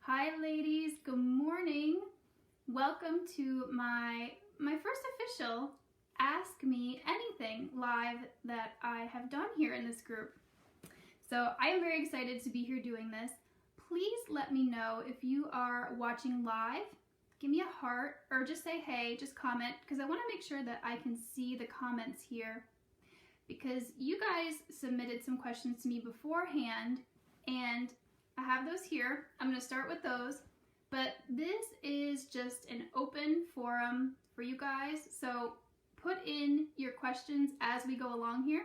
Hi ladies, good morning. Welcome to my first official Ask Me Anything live that I have done here in this group. So I am very excited to be here doing this. Please let me know if you are watching live. Give me a heart or just say hey, just comment, because I want to make sure that I can see the comments here, because you guys submitted some questions to me beforehand and I have those here. I'm going to start with those, but this is just an open forum for you guys, so put in your questions as we go along here.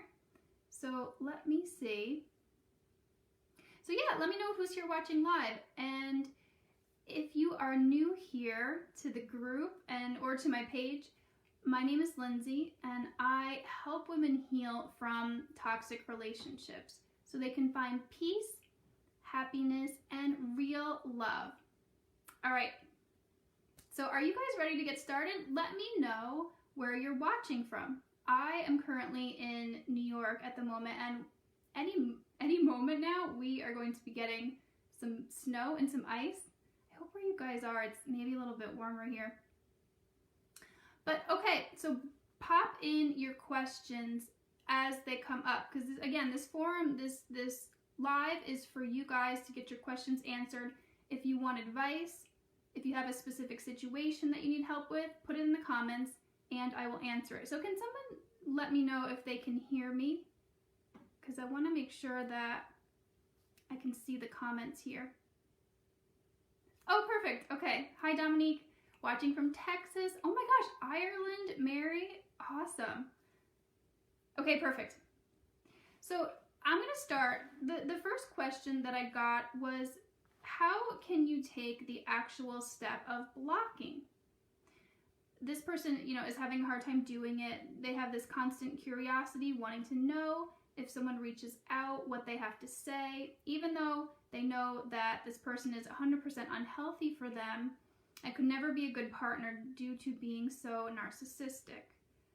So let me see. So yeah, let me know who's here watching live, and if you are new here to the group or to my page, my name is Lindsay and I help women heal from toxic relationships so they can find peace, happiness, and real love. All right, so are you guys ready to get started? Let me know where you're watching from. I am currently in New York at the moment, and any moment now we are going to be getting some snow and some ice. I hope where you guys are it's maybe a little bit warmer here. But okay, so pop in your questions as they come up, because again, this forum, this live is for you guys to get your questions answered. If you want advice, if you have a specific situation that you need help with, put it in the comments and I will answer it. So can someone let me know if they can hear me? Because I want to make sure that I can see the comments here. Oh, perfect. Okay. Hi, Dominique. Watching from Texas. Oh my gosh, Ireland, Mary. Awesome. Okay, perfect. So I'm going to start. The first question that I got was, how can you take the actual step of blocking? This person, is having a hard time doing it. They have this constant curiosity, wanting to know if someone reaches out, what they have to say, even though they know that this person is 100% unhealthy for them and could never be a good partner due to being so narcissistic.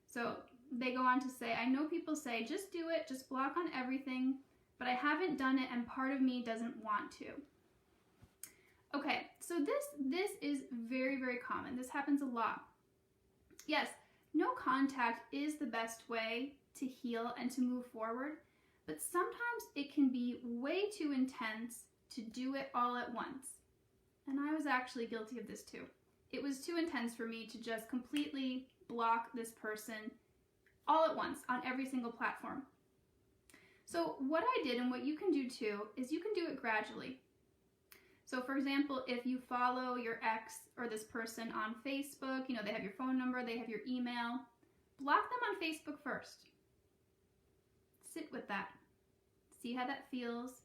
So they go on to say, I know people say, just do it, just block on everything, but I haven't done it and part of me doesn't want to. Okay, so this is very, very common. This happens a lot. Yes, no contact is the best way to heal and to move forward, but sometimes it can be way too intense to do it all at once. And I was actually guilty of this too. It was too intense for me to just completely block this person all at once on every single platform. So what I did, and what you can do too, is you can do it gradually. So for example, if you follow your ex or this person on Facebook, they have your phone number, they have your email, block them on Facebook first. Sit with that. See how that feels.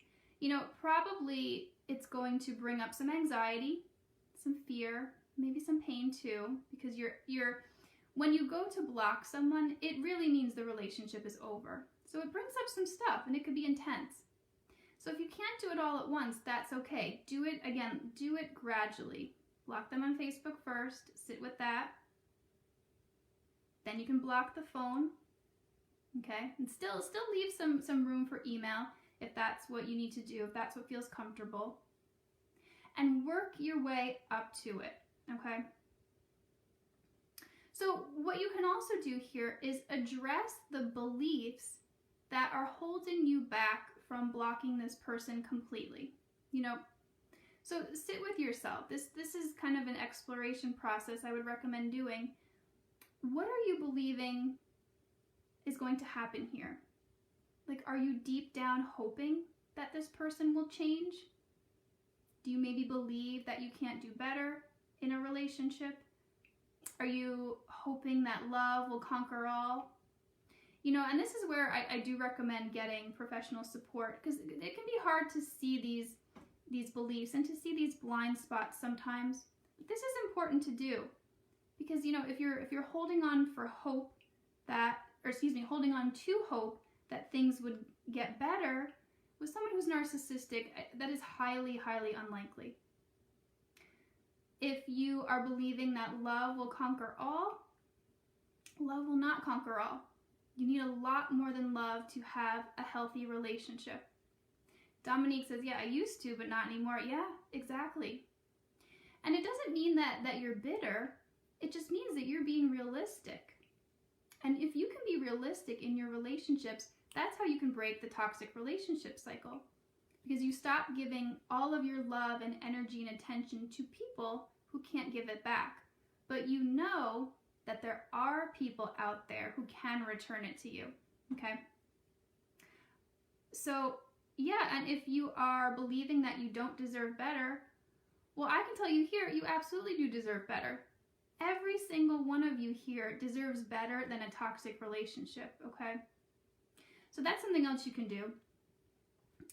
Probably it's going to bring up some anxiety, some fear, maybe some pain too, because when you go to block someone, it really means the relationship is over. So it brings up some stuff and it could be intense. So if you can't do it all at once, that's okay. Do it gradually. Block them on Facebook first, sit with that. Then you can block the phone, okay? And still leave some room for email if that's what you need to do, if that's what feels comfortable. And work your way up to it, okay? So what you can also do here is address the beliefs that are holding you back from blocking this person completely. So sit with yourself. This is kind of an exploration process I would recommend doing. What are you believing is going to happen here? Like, are you deep down hoping that this person will change? Do you maybe believe that you can't do better in a relationship? Are you hoping that love will conquer all? And this is where I do recommend getting professional support, because it can be hard to see these beliefs and to see these blind spots sometimes. But this is important to do, because if you're holding on for hope holding on to hope that things would get better with someone who's narcissistic, that is highly, highly unlikely. If you are believing that love will conquer all, love will not conquer all. You need a lot more than love to have a healthy relationship. Dominique says, yeah, I used to, but not anymore. Yeah, exactly. And it doesn't mean that you're bitter. It just means that you're being realistic. And if you can be realistic in your relationships, that's how you can break the toxic relationship cycle. Because you stop giving all of your love and energy and attention to people who can't give it back. But you know that there are people out there who can return it to you. Okay? So, yeah, and if you are believing that you don't deserve better, well, I can tell you here, you absolutely do deserve better. Every single one of you here deserves better than a toxic relationship, okay? So that's something else you can do.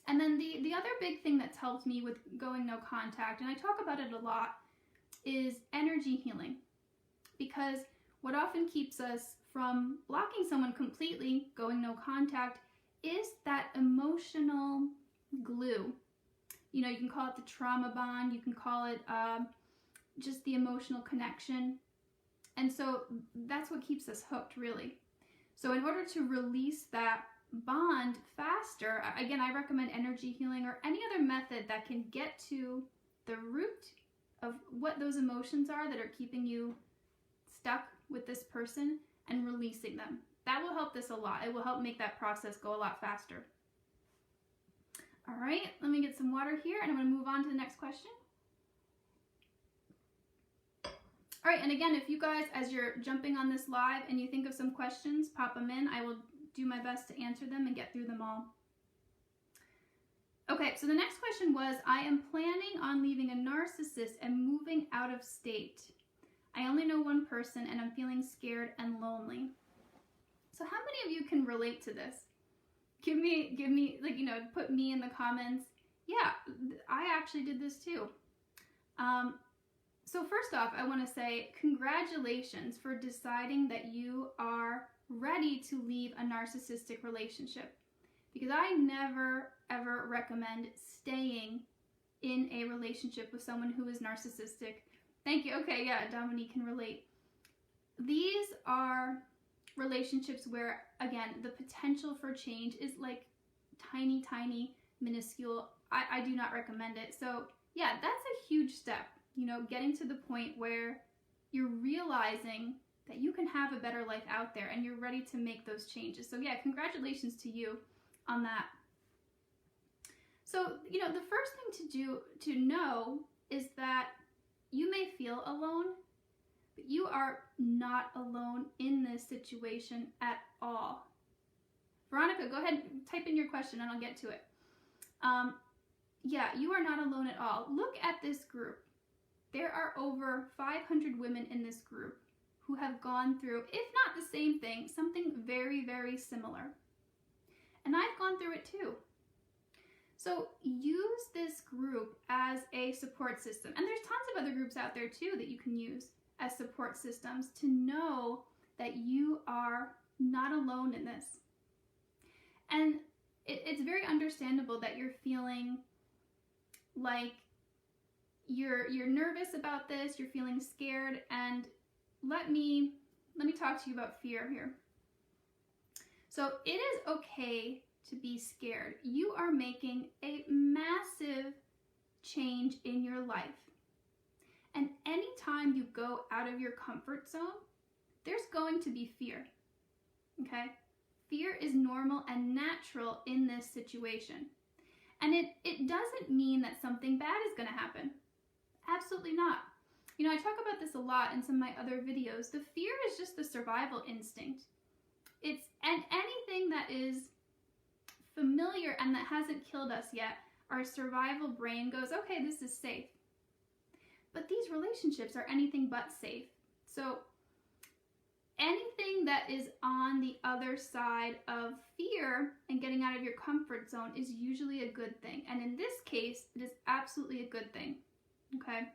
And then the other big thing that's helped me with going no contact, and I talk about it a lot, is energy healing. Because what often keeps us from blocking someone completely, going no contact, is that emotional glue. You know, you can call it the trauma bond, you can call it just the emotional connection. And so that's what keeps us hooked, really. So in order to release that bond faster, again, I recommend energy healing or any other method that can get to the root of what those emotions are that are keeping you stuck with this person and releasing them. That will help this a lot. It will help make that process go a lot faster. All right, let me get some water here and I'm going to move on to the next question. All right, and again, if you guys, as you're jumping on this live and you think of some questions, pop them in. I will do my best to answer them and get through them all. Okay, so the next question was, I am planning on leaving a narcissist and moving out of state. I only know one person and I'm feeling scared and lonely. So how many of you can relate to this? Give me, like, you know, put me in the comments. Yeah, I actually did this too. So first off, I want to say congratulations for deciding that you are ready to leave a narcissistic relationship. Because I never, ever recommend staying in a relationship with someone who is narcissistic. Thank you. Okay, yeah, Dominique can relate. These are relationships where, again, the potential for change is like tiny, tiny, minuscule. I do not recommend it. So yeah, that's a huge step, you know, getting to the point where you're realizing that you can have a better life out there and you're ready to make those changes. So yeah, congratulations to you on that. So, you know, the first thing to know is that you may feel alone, but you are not alone in this situation at all. Veronica, go ahead and type in your question and I'll get to it. Yeah, you are not alone at all. Look at this group. There are over 500 women in this group who have gone through, if not the same thing, something very, very similar. And I've gone through it too. So use this group as a support system. And there's tons of other groups out there too that you can use as support systems to know that you are not alone in this. And it's very understandable that you're feeling like you're nervous about this, you're feeling scared, and let me talk to you about fear here. So it is okay to be scared. You are making a massive change in your life. And anytime you go out of your comfort zone, there's going to be fear, okay? Fear is normal and natural in this situation. And it doesn't mean that something bad is going to happen. Absolutely not. You know, I talk about this a lot in some of my other videos. The fear is just the survival instinct. And anything that is familiar and that hasn't killed us yet, our survival brain goes, okay, this is safe. But these relationships are anything but safe. So anything that is on the other side of fear and getting out of your comfort zone is usually a good thing. And in this case, it is absolutely a good thing. Okay?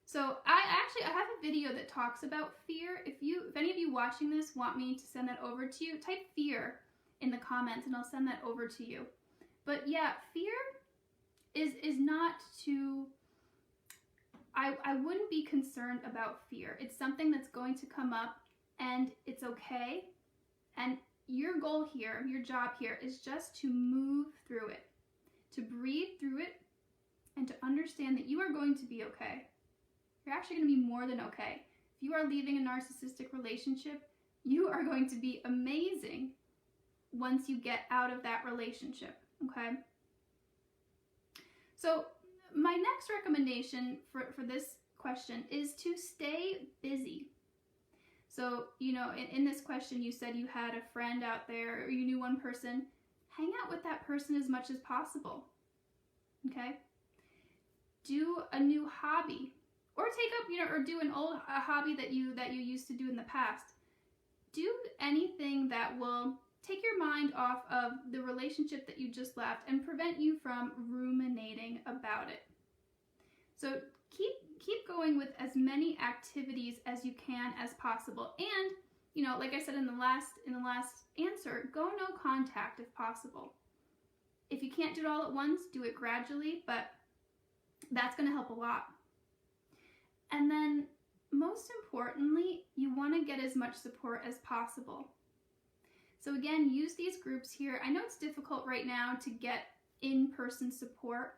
So I have a video that talks about fear. If any of you watching this want me to send that over to you, type fear in the comments and I'll send that over to you. But yeah, fear is not to, I wouldn't be concerned about fear. It's something that's going to come up and it's okay. And your goal here, your job here is just to move through it. to breathe through it and to understand that you are going to be okay. You're actually going to be more than okay. If you are leaving a narcissistic relationship, you are going to be amazing once you get out of that relationship, okay? So my next recommendation for this question is to stay busy. So, in this question, you said you had a friend out there, or you knew one person. Hang out with that person as much as possible, okay? Do a new hobby, or take up, or do a hobby that you used to do in the past. Do anything that will take your mind off of the relationship that you just left and prevent you from ruminating about it. So keep going with as many activities as you can as possible. And, like I said in the last answer, go no contact if possible. If you can't do it all at once, do it gradually, but that's going to help a lot. And then, most importantly, you want to get as much support as possible. So again, use these groups here. I know it's difficult right now to get in-person support,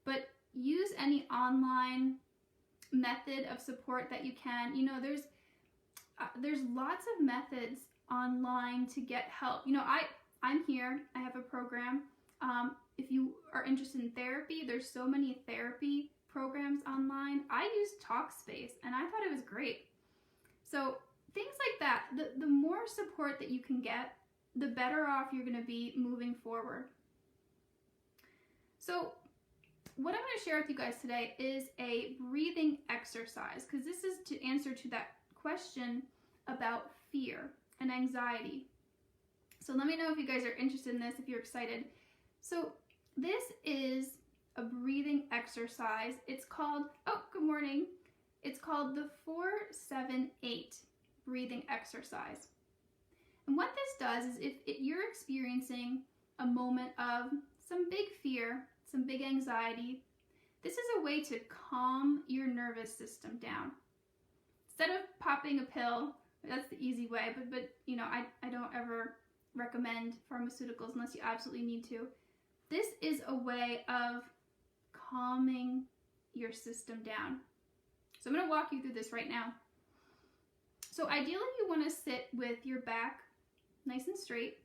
but use any online method of support that you can. There's lots of methods online to get help. I'm here. I have a program. If you are interested in therapy, there's so many therapy programs online. I use Talkspace, and I thought it was great. So things like that, the more support that you can get, the better off you're going to be moving forward. So what I'm going to share with you guys today is a breathing exercise, because this is to answer to that question about fear and anxiety. So let me know if you guys are interested in this, if you're excited. So this is a breathing exercise. It's called, good morning. It's called the 4-7-8 breathing exercise. And what this does is if you're experiencing a moment of some big fear, some big anxiety, this is a way to calm your nervous system down. Instead of popping a pill, that's the easy way, but I don't ever recommend pharmaceuticals unless you absolutely need to. This is a way of calming your system down. So I'm going to walk you through this right now. So ideally you want to sit with your back nice and straight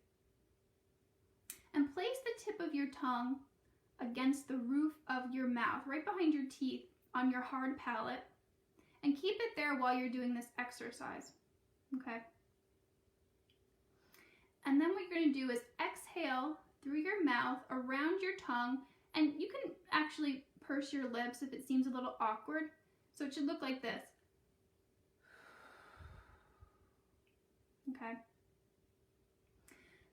and place the tip of your tongue against the roof of your mouth, right behind your teeth on your hard palate, and keep it there while you're doing this exercise, okay? And then what you're going to do is exhale through your mouth around your tongue, and you can actually purse your lips if it seems a little awkward. So it should look like this. Okay.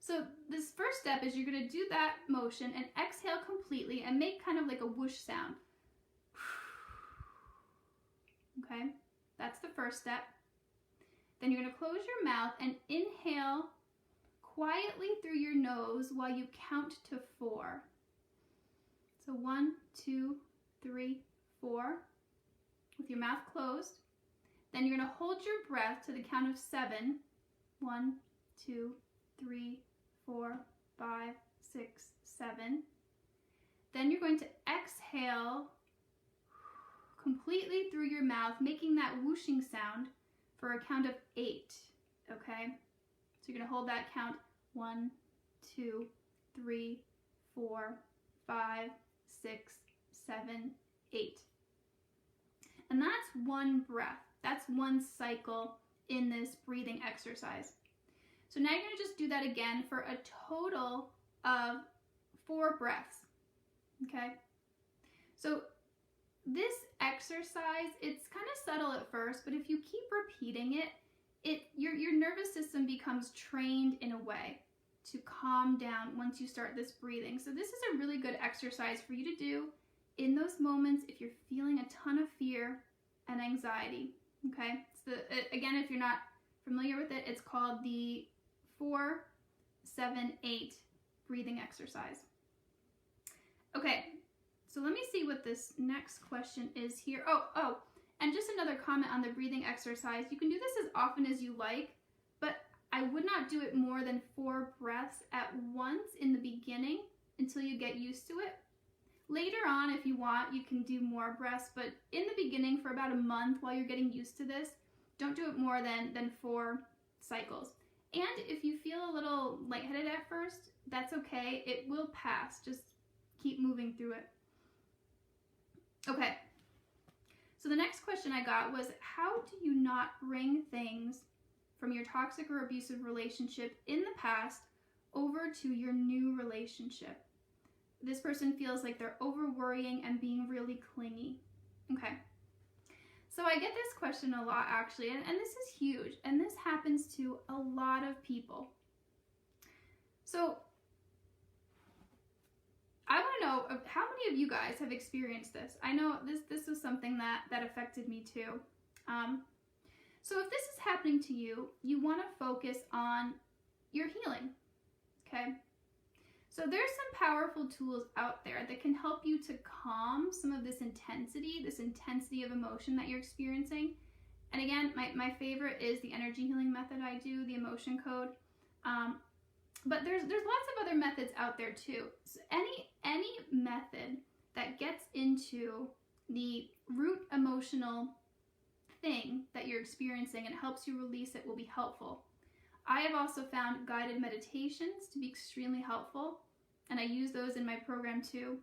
So this first step is you're going to do that motion and exhale completely and make kind of like a whoosh sound. Okay, that's the first step. Then you're going to close your mouth and inhale quietly through your nose while you count to 4. So 1, 2, 3, 4, with your mouth closed. Then you're going to hold your breath to the count of 7. 1, 2, 3, 4, 5, 6, 7. Then you're going to exhale completely through your mouth, making that whooshing sound for a count of 8, okay? So you're going to hold that count 1, 2, 3, 4, 5, 6, 7, 8. And that's one breath. That's one cycle in this breathing exercise. So now you're going to just do that again for a total of 4 breaths, okay? So this exercise, it's kind of subtle at first, but if you keep repeating it, your nervous system becomes trained in a way to calm down once you start this breathing. So this is a really good exercise for you to do in those moments if you're feeling a ton of fear and anxiety, okay? Again, if you're not familiar with it, it's called the 4-7-8 breathing exercise. Okay, so let me see what this next question is here. Oh, and just another comment on the breathing exercise. You can do this as often as you like, but I would not do it more than 4 breaths at once in the beginning until you get used to it. Later on, if you want, you can do more breaths, but in the beginning, for about a month while you're getting used to this, don't do it more than 4 cycles. And if you feel a little lightheaded at first, that's okay. It will pass. Just keep moving through it. Okay. So the next question I got was, how do you not bring things from your toxic or abusive relationship in the past over to your new relationship? This person feels like they're over worrying and being really clingy. Okay. So I get this question a lot, actually, and this is huge, and this happens to a lot of people. So I want to know how many of you guys have experienced this. I know this was something that affected me too. So if this is happening to you, you want to focus on your healing, okay? So there's some powerful tools out there that can help you to calm some of this intensity of emotion that you're experiencing. And again, my favorite is the energy healing method I do, the Emotion Code. But there's lots of other methods out there too. So any method that gets into the root emotional thing that you're experiencing and helps you release it will be helpful. I have also found guided meditations to be extremely helpful, and I use those in my program too.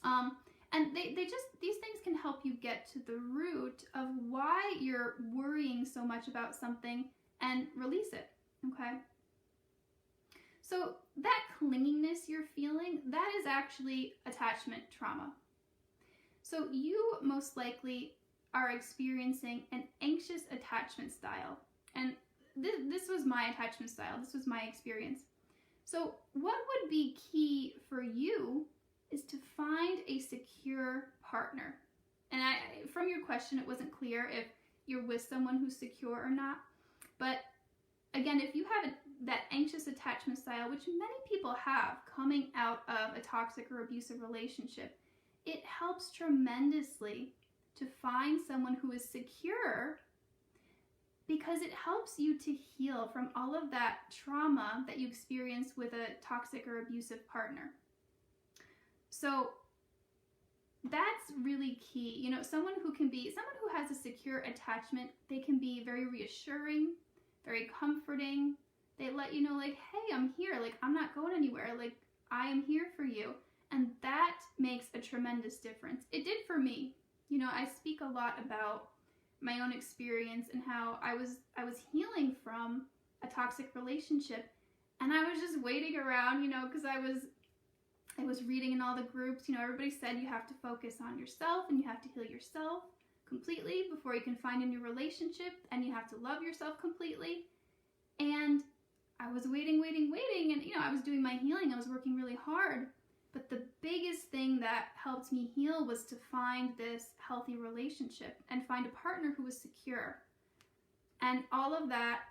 And these things can help you get to the root of why you're worrying so much about something and release it, okay? So that clinginess you're feeling, that is actually attachment trauma. So you most likely are experiencing an anxious attachment style. And this was my attachment style. This was my experience. So what would be key for you is to find a secure partner. And from your question, it wasn't clear if you're with someone who's secure or not. But again, if you have that anxious attachment style, which many people have coming out of a toxic or abusive relationship, it helps tremendously to find someone who is secure, because it helps you to heal from all of that trauma that you experienced with a toxic or abusive partner. So that's really key. You know, someone who has a secure attachment, they can be very reassuring, very comforting. They let you know, like, hey, I'm here. Like, I'm not going anywhere. Like, I am here for you. And that makes a tremendous difference. It did for me. You know, I speak a lot about my own experience and how I was healing from a toxic relationship, and I was just waiting around, you know, because I was reading in all the groups, you know, everybody said you have to focus on yourself and you have to heal yourself completely before you can find a new relationship, and you have to love yourself completely. And I was waiting, and you know, I was doing my healing, I was working really hard. But the biggest thing that helped me heal was to find this healthy relationship and find a partner who was secure. And all of that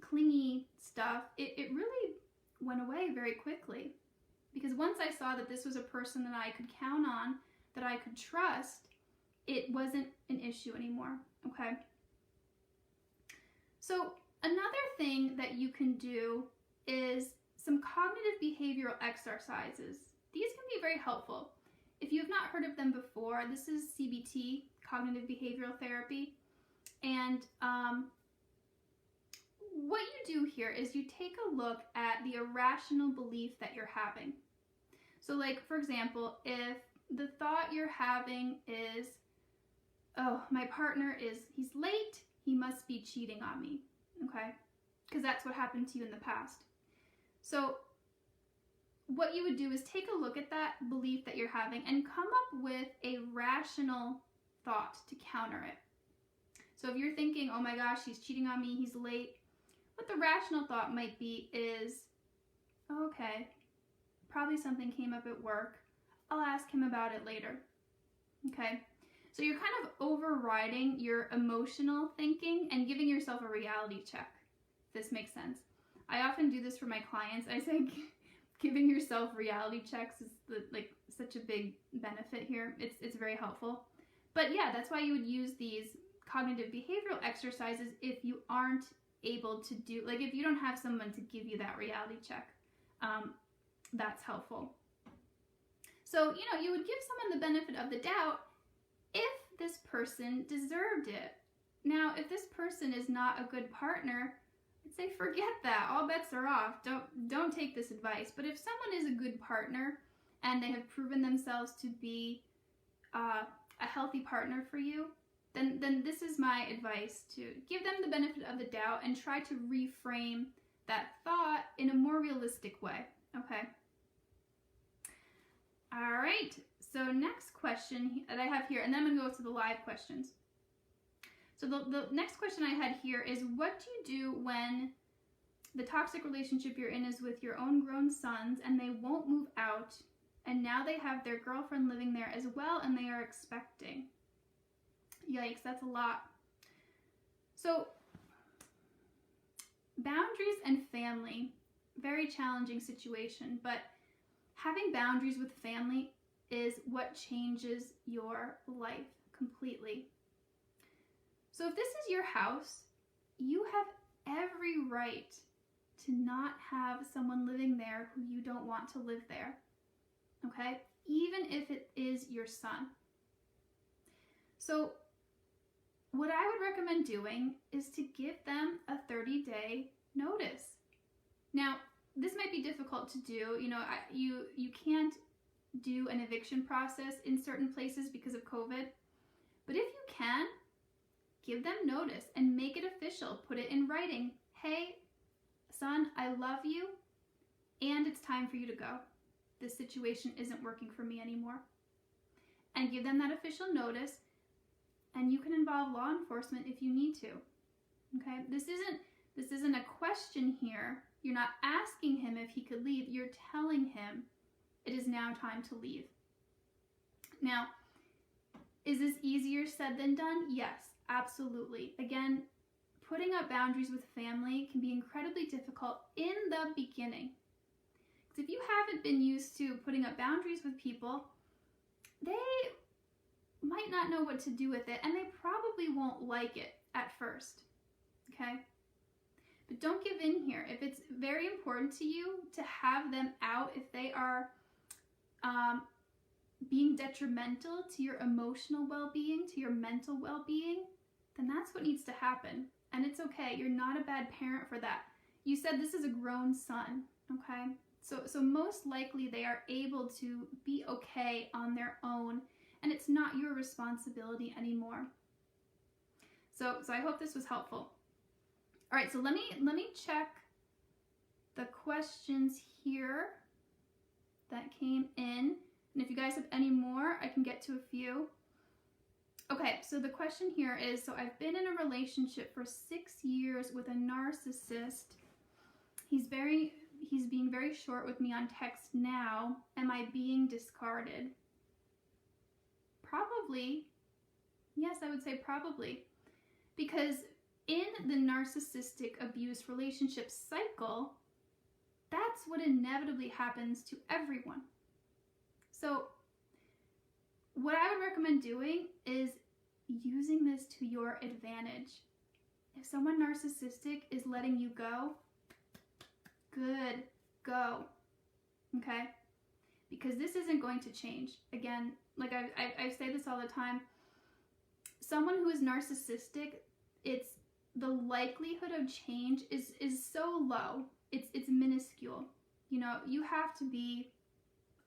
clingy stuff, it really went away very quickly. Because once I saw that this was a person that I could count on, that I could trust, it wasn't an issue anymore, okay? So another thing that you can do is some cognitive behavioral exercises. These can be very helpful. If you have not heard of them before, this is CBT, cognitive behavioral therapy. And what you do here is you take a look at the irrational belief that you're having. So like, for example, if the thought you're having is, oh, my partner he's late, he must be cheating on me, okay? Because that's what happened to you in the past. So what you would do is take a look at that belief that you're having and come up with a rational thought to counter it. So if you're thinking, oh my gosh, he's cheating on me, he's late, what the rational thought might be is, oh, okay, probably something came up at work. I'll ask him about it later. Okay? So you're kind of overriding your emotional thinking and giving yourself a reality check, if this makes sense. I often do this for my clients. I say giving yourself reality checks is such a big benefit here. It's very helpful. But yeah, that's why you would use these cognitive behavioral exercises if you aren't able to do, like if you don't have someone to give you that reality check. That's helpful. So, you would give someone the benefit of the doubt if this person deserved it. Now, if this person is not a good partner, I'd say forget that. All bets are off. Don't take this advice. But if someone is a good partner and they have proven themselves to be a healthy partner for you, then this is my advice: to give them the benefit of the doubt and try to reframe that thought in a more realistic way. Okay. All right. So next question that I have here, and then I'm going to go to the live questions. So the next question I had here is, what do you do when the toxic relationship you're in is with your own grown sons and they won't move out, and now they have their girlfriend living there as well and they are expecting? Yikes, that's a lot. So boundaries and family, very challenging situation, but having boundaries with family is what changes your life completely. So if this is your house, you have every right to not have someone living there who you don't want to live there, okay? Even if it is your son. So what I would recommend doing is to give them a 30-day notice. Now, this might be difficult to do. You can't do an eviction process in certain places because of COVID. But if you can, give them notice and make it official. Put it in writing. Hey, son, I love you, and it's time for you to go. This situation isn't working for me anymore. And give them that official notice, and you can involve law enforcement if you need to. Okay? This isn't a question here. You're not asking him if he could leave. You're telling him it is now time to leave. Now, is this easier said than done? Yes, absolutely. Again, putting up boundaries with family can be incredibly difficult in the beginning. Because if you haven't been used to putting up boundaries with people, they might not know what to do with it, and they probably won't like it at first. Okay? But don't give in here. If it's very important to you to have them out, if they are being detrimental to your emotional well-being, to your mental well-being, then that's what needs to happen. And it's okay. You're not a bad parent for that. You said this is a grown son, okay? So most likely they are able to be okay on their own, and it's not your responsibility anymore. So I hope this was helpful. All right, so let me check the questions here that came in. And if you guys have any more, I can get to a few. Okay, so the question here is, so I've been in a relationship for 6 years with a narcissist. He's being very short with me on text now. Am I being discarded? Probably. Yes, I would say probably. Because in the narcissistic abuse relationship cycle, that's what inevitably happens to everyone. So what I would recommend doing is using this to your advantage. If someone narcissistic is letting you go, good, go, okay? Because this isn't going to change. Again, like I say this all the time, someone who is narcissistic, the likelihood of change is so low. It's minuscule. You have to be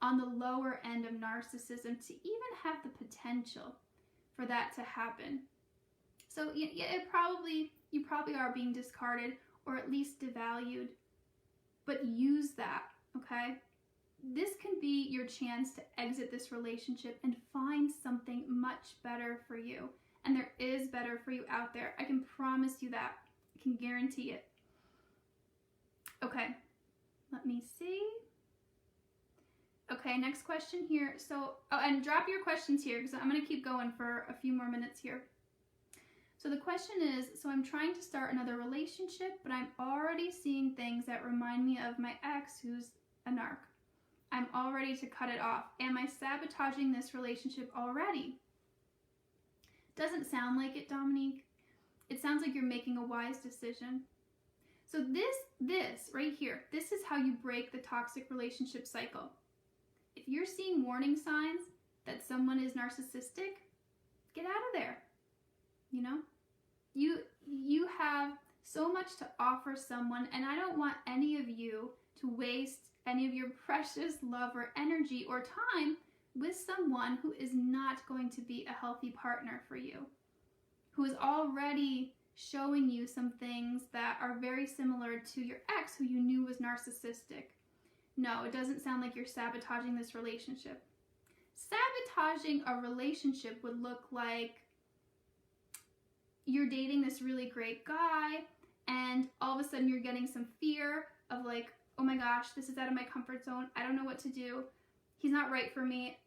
on the lower end of narcissism to even have the potential for that to happen. So yeah, you probably are being discarded or at least devalued, but use that, okay? This can be your chance to exit this relationship and find something much better for you. And there is better for you out there. I can promise you that. I can guarantee it. Okay, let me see. Okay, next question here. So, and drop your questions here because I'm going to keep going for a few more minutes here. So the question is, so I'm trying to start another relationship, but I'm already seeing things that remind me of my ex who's a narc. I'm all ready to cut it off. Am I sabotaging this relationship already? Doesn't sound like it, Dominique. It sounds like you're making a wise decision. So this right here, this is how you break the toxic relationship cycle. if you're seeing warning signs that someone is narcissistic, get out of there. You know, you have so much to offer someone, and I don't want any of you to waste any of your precious love or energy or time with someone who is not going to be a healthy partner for you, who is already showing you some things that are very similar to your ex who you knew was narcissistic. No, it doesn't sound like you're sabotaging this relationship. Sabotaging a relationship would look like you're dating this really great guy and all of a sudden you're getting some fear of like, oh my gosh, this is out of my comfort zone. I don't know what to do. He's not right for me.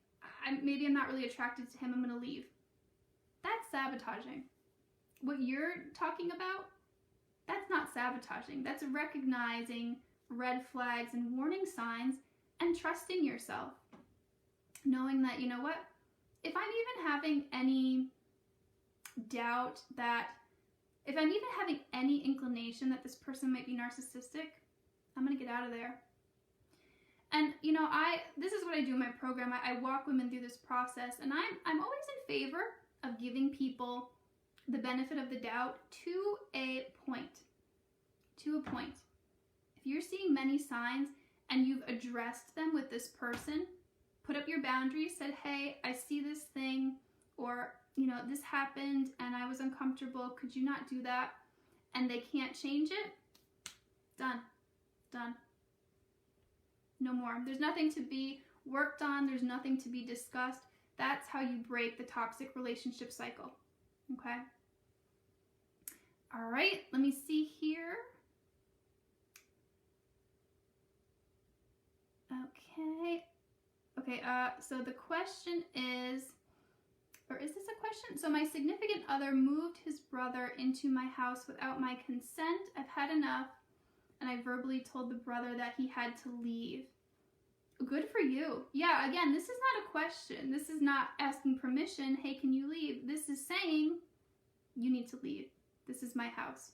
Maybe I'm not really attracted to him. I'm going to leave. That's sabotaging. What you're talking about, that's not sabotaging. That's recognizing red flags and warning signs and trusting yourself. Knowing that, you know what, if I'm even having any doubt that, if I'm even having any inclination that this person might be narcissistic, I'm going to get out of there. And, you know, this is what I do in my program. I walk women through this process, and I'm always in favor of giving people the benefit of the doubt to a point. To a point. If you're seeing many signs and you've addressed them with this person, put up your boundaries, said, hey, I see this thing, or, you know, this happened and I was uncomfortable. Could you not do that? And they can't change it. Done. Done. No more. There's nothing to be worked on. There's nothing to be discussed. That's how you break the toxic relationship cycle. Okay? All right, let me see here. Okay, so the question is, or is this a question? So my significant other moved his brother into my house without my consent. I've had enough, and I verbally told the brother that he had to leave. Good for you. Yeah, again, this is not a question. This is not asking permission. Hey, can you leave? This is saying you need to leave. This is my house.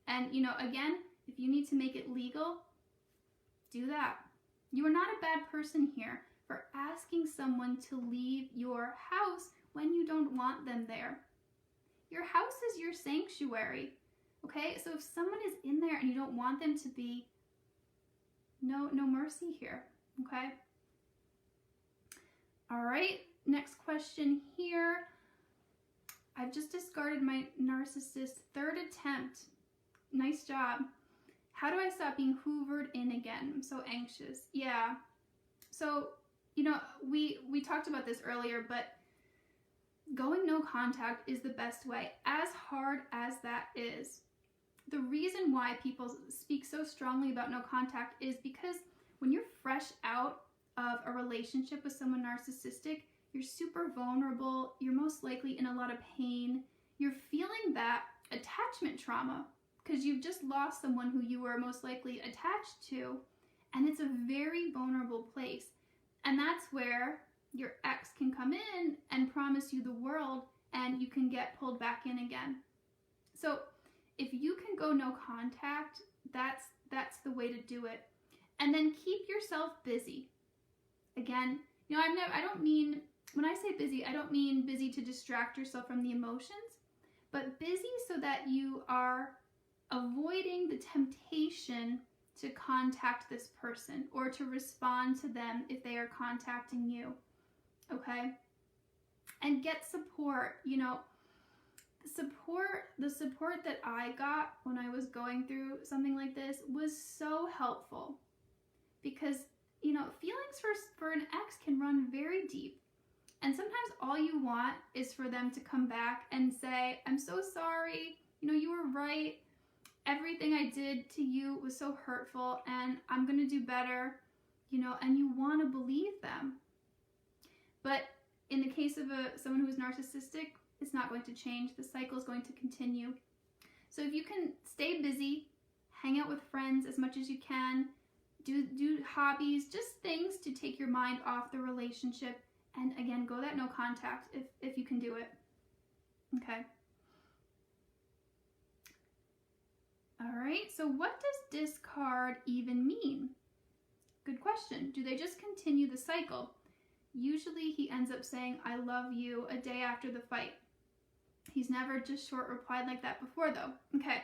And, you know, again, if you need to make it legal, do that. You are not a bad person here for asking someone to leave your house when you don't want them there. Your house is your sanctuary, okay? So if someone is in there and you don't want them to be, no mercy here, okay? All right, next question here. I've just discarded my narcissist third attempt. Nice job. How do I stop being hoovered in again? I'm so anxious. Yeah. So, you know, we talked about this earlier, but going no contact is the best way, as hard as that is. The reason why people speak so strongly about no contact is because when you're fresh out of a relationship with someone narcissistic, you're super vulnerable, you're most likely in a lot of pain, you're feeling that attachment trauma because you've just lost someone who you were most likely attached to, and it's a very vulnerable place. And that's where your ex can come in and promise you the world, and you can get pulled back in again. So if you can go no contact, that's the way to do it. And then keep yourself busy. Again, you know, I don't mean, when I say busy, I don't mean busy to distract yourself from the emotions, but busy so that you are avoiding the temptation to contact this person or to respond to them if they are contacting you, okay? And get support. You know, the support that I got when I was going through something like this was so helpful because, you know, feelings for an ex can run very deep. And sometimes all you want is for them to come back and say, I'm so sorry, you know, you were right. Everything I did to you was so hurtful and I'm going to do better, you know, and you want to believe them. But in the case of someone who is narcissistic, it's not going to change. The cycle is going to continue. So if you can stay busy, hang out with friends as much as you can, do hobbies, just things to take your mind off the relationship, and again, go that no contact if you can do it. Okay. All right, so what does discard even mean? Good question. Do they just continue the cycle? Usually he ends up saying, I love you a day after the fight. He's never just short replied like that before though. Okay.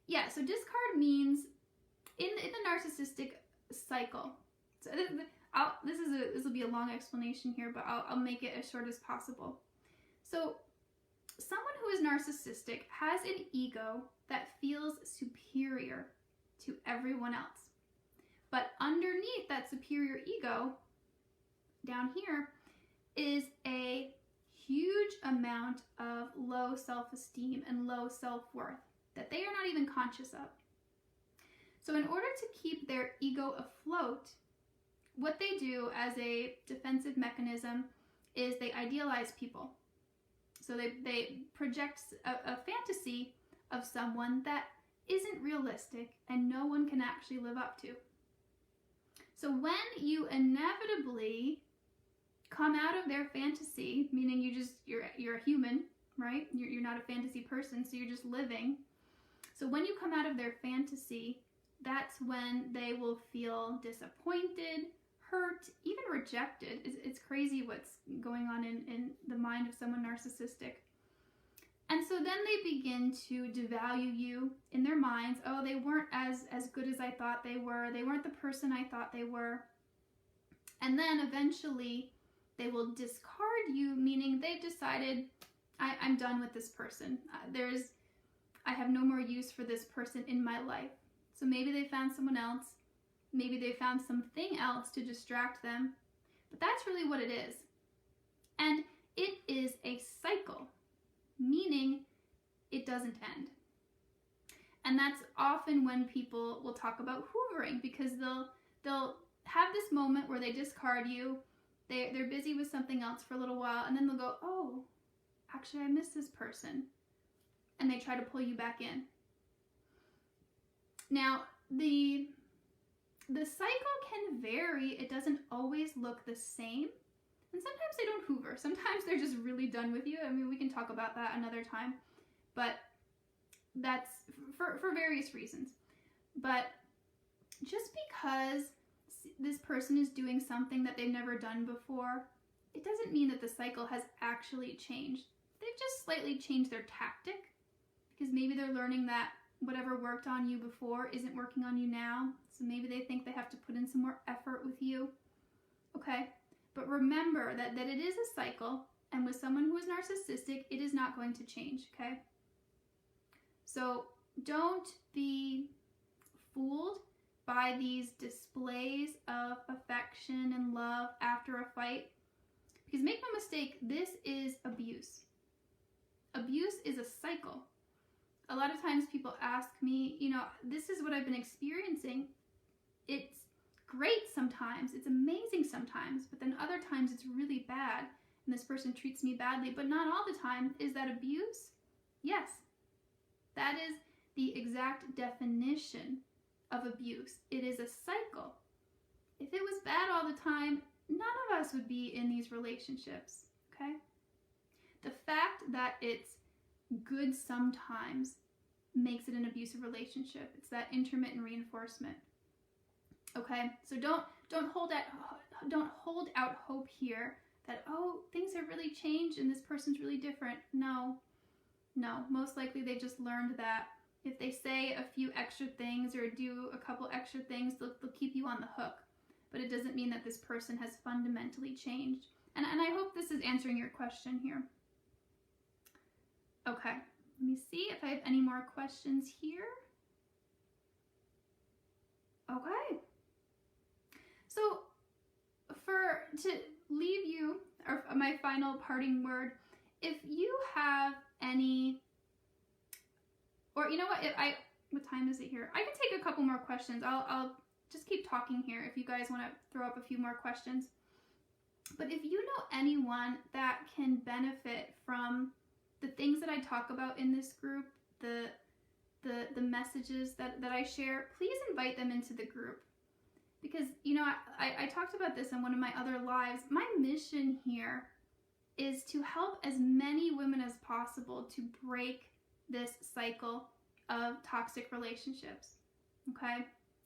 Yeah, so discard means in the narcissistic cycle. So this will be a long explanation here, but I'll make it as short as possible. So someone who is narcissistic has an ego that feels superior to everyone else. But underneath that superior ego, down here, is a huge amount of low self-esteem and low self-worth that they are not even conscious of. So in order to keep their ego afloat, what they do as a defensive mechanism is they idealize people. So they project a fantasy of someone that isn't realistic and no one can actually live up to. So when you inevitably come out of their fantasy, meaning you're a human, right? You're not a fantasy person, so you're just living. So when you come out of their fantasy, that's when they will feel disappointed, hurt, even rejected. It's crazy what's going on in the mind of someone narcissistic. And so then they begin to devalue you in their minds. Oh, they weren't as good as I thought they were. They weren't the person I thought they were. And then eventually they will discard you, meaning they've decided, I'm done with this person. I have no more use for this person in my life. So maybe they found someone else. Maybe they found something else to distract them. But that's really what it is. And it is a cycle, meaning it doesn't end. And that's often when people will talk about hoovering, because they'll have this moment where they discard you. They're busy with something else for a little while, and then they'll go, oh, actually I miss this person. And they try to pull you back in. Now, the cycle can vary. It doesn't always look the same. And sometimes they don't hoover. Sometimes they're just really done with you. I mean, we can talk about that another time. But that's for various reasons. But just because this person is doing something that they've never done before, it doesn't mean that the cycle has actually changed. They've just slightly changed their tactic, because maybe they're learning that whatever worked on you before isn't working on you now. So maybe they think they have to put in some more effort with you. Okay? But remember that it is a cycle, and with someone who is narcissistic, it is not going to change, okay? So don't be fooled by these displays of affection and love after a fight, because make no mistake, this is abuse. Abuse is a cycle. A lot of times people ask me, this is what I've been experiencing. It's great sometimes, it's amazing sometimes, but then other times it's really bad and this person treats me badly, but not all the time. Is that abuse? Yes. That is the exact definition of abuse. It is a cycle. If it was bad all the time, none of us would be in these relationships, okay? The fact that it's good sometimes makes it an abusive relationship. It's that intermittent reinforcement. Okay, so don't hold out hope here that, oh, things have really changed and this person's really different. No, most likely they just learned that if they say a few extra things or do a couple extra things, they'll keep you on the hook. But it doesn't mean that this person has fundamentally changed. And I hope this is answering your question here. Okay, let me see if I have any more questions here. Okay. So to leave you, or my final parting word, if you have any, or you know what, what time is it here? I can take a couple more questions. I'll just keep talking here if you guys want to throw up a few more questions. But if you know anyone that can benefit from the things that I talk about in this group, the messages that I share, please invite them into the group. Because, I talked about this in one of my other lives. My mission here is to help as many women as possible to break this cycle of toxic relationships, okay?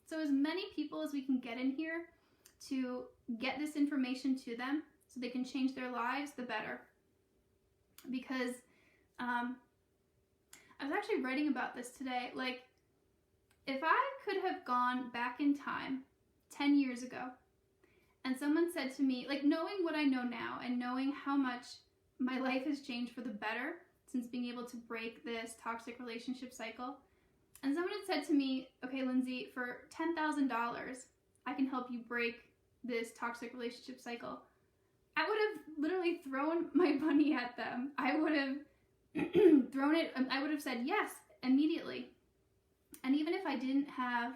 So as many people as we can get in here to get this information to them so they can change their lives, the better. Because I was actually writing about this today. Like, if I could have gone back in time 10 years ago and someone said to me, like, knowing what I know now and knowing how much my life has changed for the better since being able to break this toxic relationship cycle, and someone had said to me, okay, Lindsay, for $10,000, I can help you break this toxic relationship cycle, I would have literally thrown my money at them. I would have thrown it, I would have said yes immediately. And even if I didn't have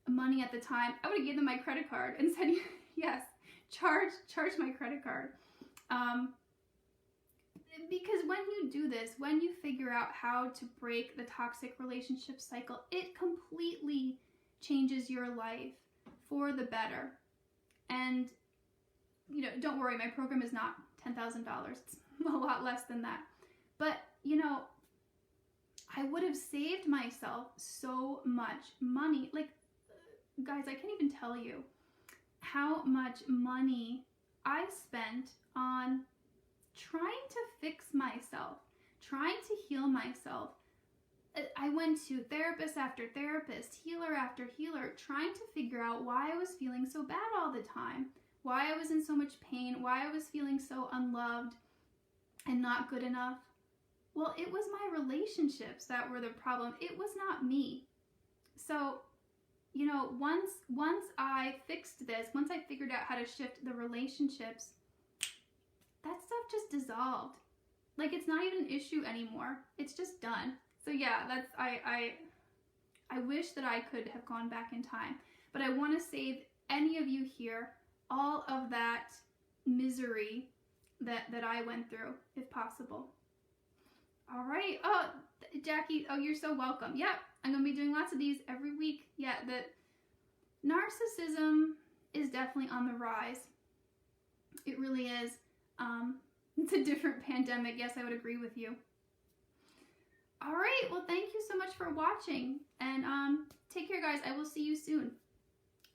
money at the time, I would have given them my credit card and said, yes, charge my credit card. Because when you do this, when you figure out how to break the toxic relationship cycle, it completely changes your life for the better. And, you know, don't worry, my program is not $10,000. It's a lot less than that. But, you know, I would have saved myself so much money. Like, guys, I can't even tell you how much money I spent on trying to fix myself, trying to heal myself. I went to therapist after therapist, healer after healer, trying to figure out why I was feeling so bad all the time, why I was in so much pain, why I was feeling so unloved and not good enough. Well, it was my relationships that were the problem. It was not me. So, you know, once I fixed this, once I figured out how to shift the relationships, that stuff just dissolved. Like, it's not even an issue anymore. It's just done. So yeah, that's, I wish that I could have gone back in time, but I want to save any of you here all of that misery that I went through, if possible. All right. Oh, Jackie, oh, you're so welcome. Yep, I'm going to be doing lots of these every week. Yeah, the narcissism is definitely on the rise. It really is. It's a different pandemic. Yes, I would agree with you. All right. Well, thank you so much for watching. And take care, guys. I will see you soon.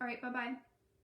All right. Bye-bye.